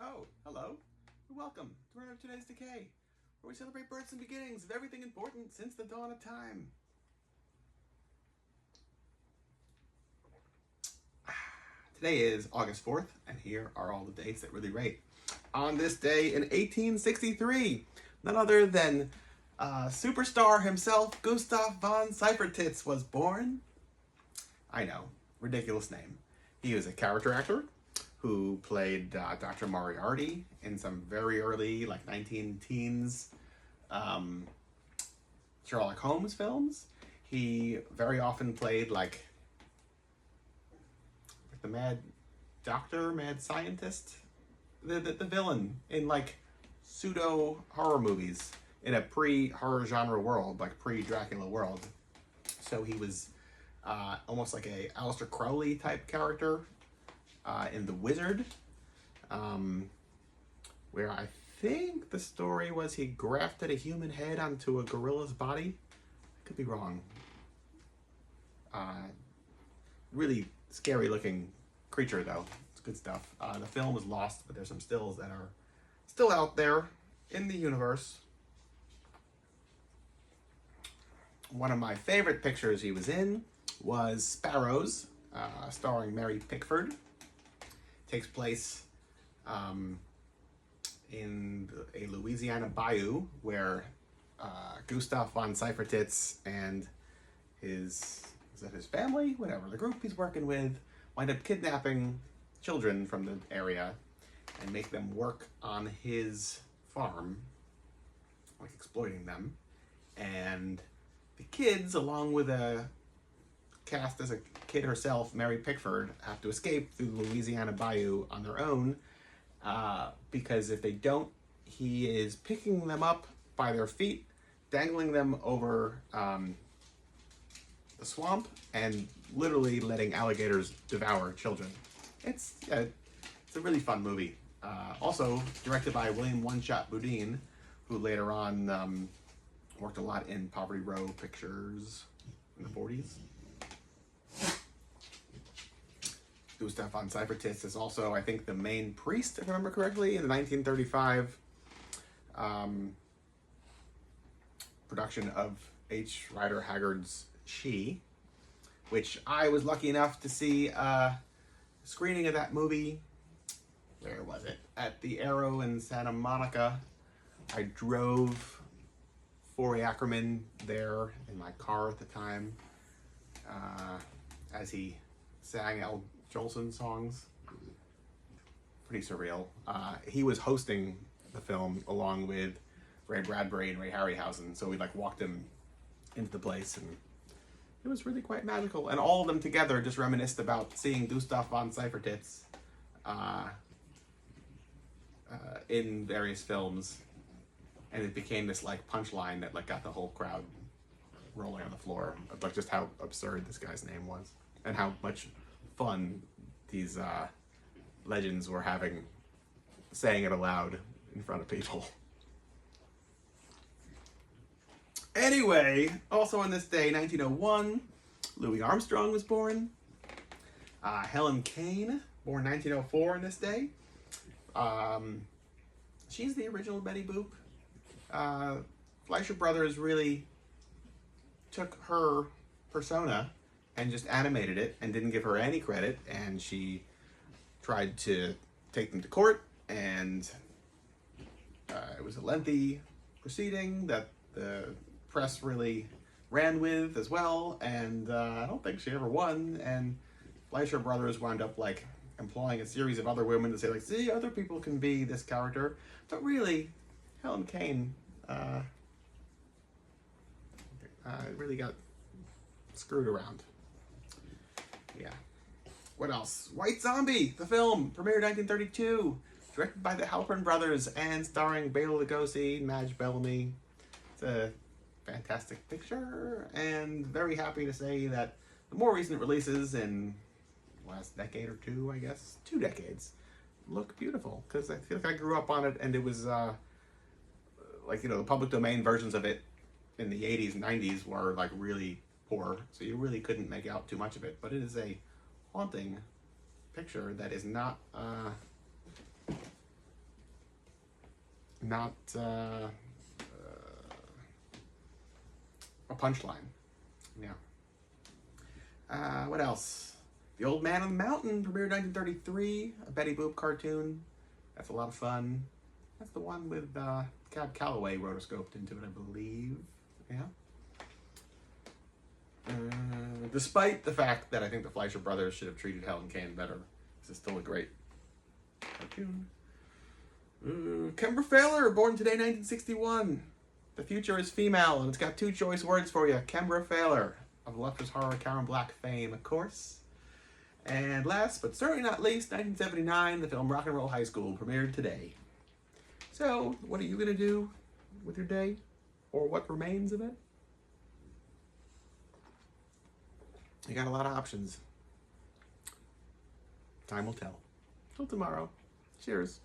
Oh, hello. Welcome to another Today's Decay, where we celebrate births and beginnings of everything important since the dawn of time. Today is August 4th, and here are all the dates that really rate. On this day in 1863, none other than superstar himself, Gustav von Seifertitz, was born. I know, ridiculous name. He was a character actor who played Dr. Moriarty in some very early, like 19-teens Sherlock Holmes films. He very often played like the mad doctor, mad scientist, the villain in like pseudo horror movies in a pre-horror genre world, like pre-Dracula world. So he was almost like a Aleister Crowley type character in The Wizard, where I think the story was he grafted a human head onto a gorilla's body. I could be wrong. Really scary looking creature though. It's good stuff. The film was lost, but there's some stills that are still out there in the universe. One of my favorite pictures he was in was Sparrows, starring Mary Pickford. Takes place in a Louisiana bayou where Gustav von Seifertitz and his family, whatever, the group he's working with, wind up kidnapping children from the area and make them work on his farm, like exploiting them. And the kids, along with a cast as a kid herself, Mary Pickford, have to escape through the Louisiana bayou on their own, because if they don't, he is picking them up by their feet, dangling them over the swamp, and literally letting alligators devour children. It's a really fun movie. Also directed by William One-Shot Boudin, who later on worked a lot in Poverty Row pictures in the 40s. Gustav von Seifertitz is also, I think, the main priest, if I remember correctly, in the 1935 production of H. Rider Haggard's She, which I was lucky enough to see a screening of that movie. Where was it? At the Arrow in Santa Monica. I drove Forey Ackerman there in my car at the time, as he sang Al Jolson songs. Pretty surreal. He was hosting the film along with Ray Bradbury and Ray Harryhausen, so we like walked him into the place, and it was really quite magical. And all of them together just reminisced about seeing Gustav von Seifertitz in various films, and it became this like punchline that like got the whole crowd rolling on the floor of like just how absurd this guy's name was and how much fun these legends were having saying it aloud in front of people. Anyway, also on this day, 1901, Louis Armstrong was born. Helen Kane, born 1904 on this day. She's the original Betty Boop. Fleischer Brothers really took her persona and just animated it and didn't give her any credit, and she tried to take them to court, and it was a lengthy proceeding that the press really ran with as well, and I don't think she ever won, and Fleischer Brothers wound up like employing a series of other women to say like, see, other people can be this character, but really Helen Kane really got screwed around. Yeah. What else? White Zombie, the film, premiered 1932, directed by the Halpern brothers and starring Bela Lugosi, Madge Bellamy. It's a fantastic picture, and very happy to say that the more recent releases in the last decade or two, I guess, 2 decades, look beautiful, because I feel like I grew up on it, and it was like, you know, the public domain versions of it in the 80s and 90s were like really poor, so you really couldn't make out too much of it, but it is a haunting picture that is not not a punchline. Yeah. What else? The Old Man on the Mountain premiered 1933, a Betty Boop cartoon. That's a lot of fun. That's the one with Cab Calloway rotoscoped into it, I believe. Yeah. Despite the fact that I think the Fleischer brothers should have treated Helen Kane better, this is still a great cartoon. Kembra Phaler, born today, 1961. The future is female, and it's got two choice words for you. Kembra Phaler, of Voluptuous horror Karen Black fame, of course. And last, but certainly not least, 1979, the film Rock and Roll High School premiered today. So, what are you going to do with your day? Or what remains of it? You got a lot of options. Time will tell. Till tomorrow. Cheers.